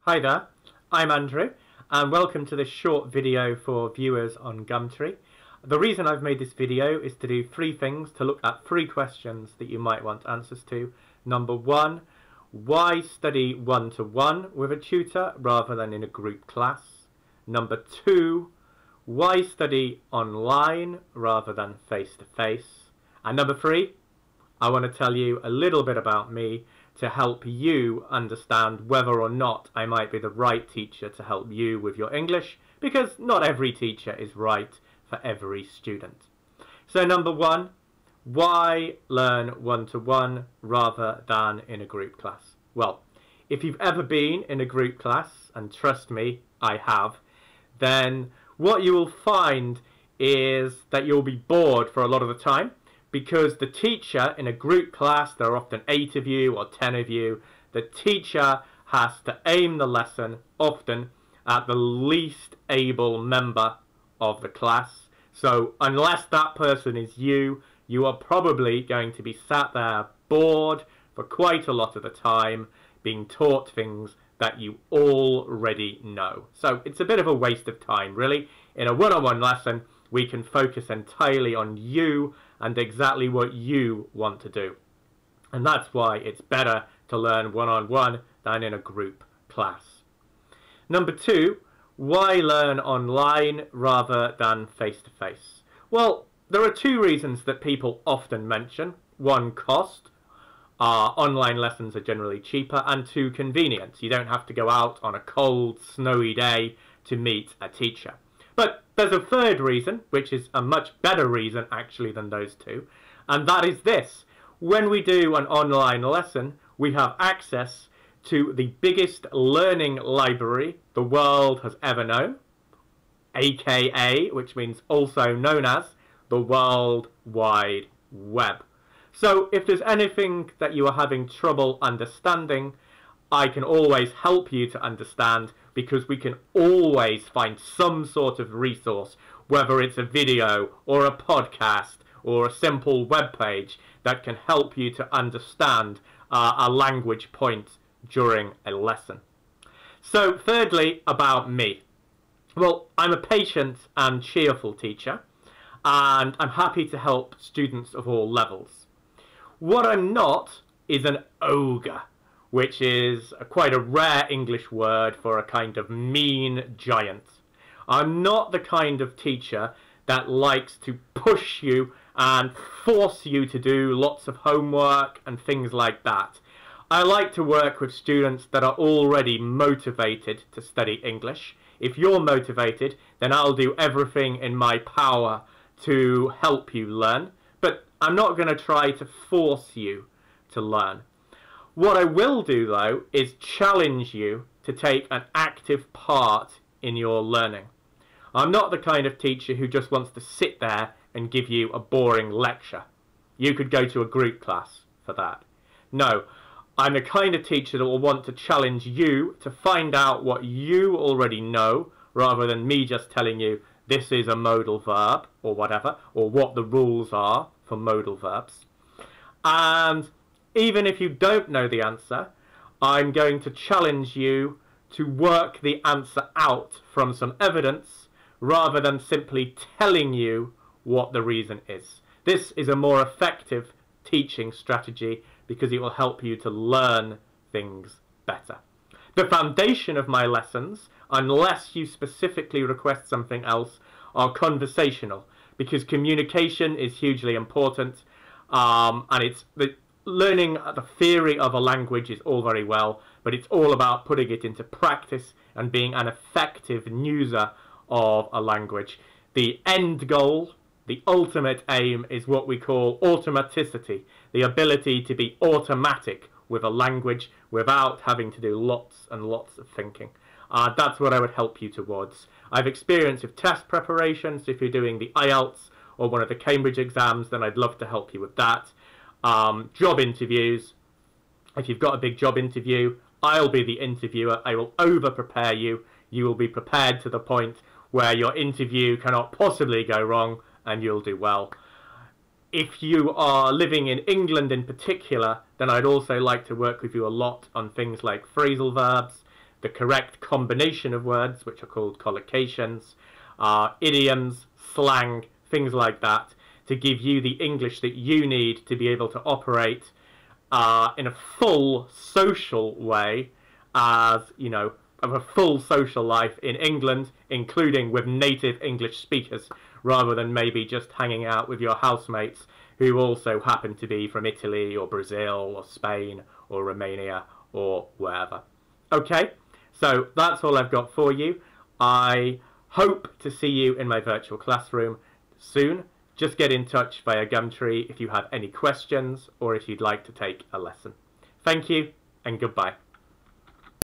Hi there, I'm Andrew and welcome to this short video for viewers on Gumtree. The reason I've made this video is to do three things, to look at three questions that you might want answers to. Number one, why study one-to-one with a tutor rather than in a group class? Number two, why study online rather than face-to-face? And number three, I want to tell you a little bit about me to help you understand whether or not I might be the right teacher to help you with your English, because not every teacher is right for every student. So number one, why learn one-to-one rather than in a group class? Well, if you've ever been in a group class, and trust me, I have, then what you will find is that you'll be bored for a lot of the time, because the teacher in a group class, there are often 8 of you or 10 of you, the teacher has to aim the lesson often at the least able member of the class. So unless that person is you, you are probably going to be sat there bored for quite a lot of the time, being taught things that you already know. So it's a bit of a waste of time, really. In a one-on-one lesson, we can focus entirely on you and exactly what you want to do. And that's why it's better to learn one-on-one than in a group class. Number two, why learn online rather than face-to-face? Well, there are two reasons that people often mention. One, cost. Online lessons are generally cheaper, and two, convenience. You don't have to go out on a cold, snowy day to meet a teacher. But there's a third reason, which is a much better reason actually than those two, and that is this. When we do an online lesson, we have access to the biggest learning library the world has ever known, aka, which means also known as, the World Wide Web. So if there's anything that you are having trouble understanding, I can always help you to understand, because we can always find some sort of resource, whether it's a video or a podcast or a simple web page that can help you to understand a language point during a lesson. So thirdly, about me. Well, I'm a patient and cheerful teacher, and I'm happy to help students of all levels. What I'm not is an ogre, which is quite a rare English word for a kind of mean giant. I'm not the kind of teacher that likes to push you and force you to do lots of homework and things like that. I like to work with students that are already motivated to study English. If you're motivated, then I'll do everything in my power to help you learn, but I'm not going to try to force you to learn. What I will do, though, is challenge you to take an active part in your learning. I'm not the kind of teacher who just wants to sit there and give you a boring lecture. You could go to a group class for that. No, I'm the kind of teacher that will want to challenge you to find out what you already know, rather than me just telling you this is a modal verb or whatever, or what the rules are for modal verbs. And even if you don't know the answer, I'm going to challenge you to work the answer out from some evidence rather than simply telling you what the reason is. This is a more effective teaching strategy because it will help you to learn things better. The foundation of my lessons, unless you specifically request something else, are conversational, because communication is hugely important, and it's learning the theory of a language is all very well, but it's all about putting it into practice and being an effective user of a language. The end goal, the ultimate aim, is what we call automaticity, the ability to be automatic with a language without having to do lots and lots of thinking. That's what I would help you towards. I've experience with test preparation, so if you're doing the IELTS or one of the Cambridge exams, then I'd love to help you with that. Job interviews. If you've got a big job interview, I'll be the interviewer. I will over-prepare you. You will be prepared to the point where your interview cannot possibly go wrong and you'll do well. If you are living in England in particular, then I'd also like to work with you a lot on things like phrasal verbs, the correct combination of words, which are called collocations, idioms, slang, things like that, to give you the English that you need to be able to operate in a full social way, as, you know, of a full social life in England, including with native English speakers, rather than maybe just hanging out with your housemates who also happen to be from Italy or Brazil or Spain or Romania or wherever. Okay, so that's all I've got for you. I hope to see you in my virtual classroom soon. Just get in touch via Gumtree if you have any questions or if you'd like to take a lesson. Thank you and goodbye.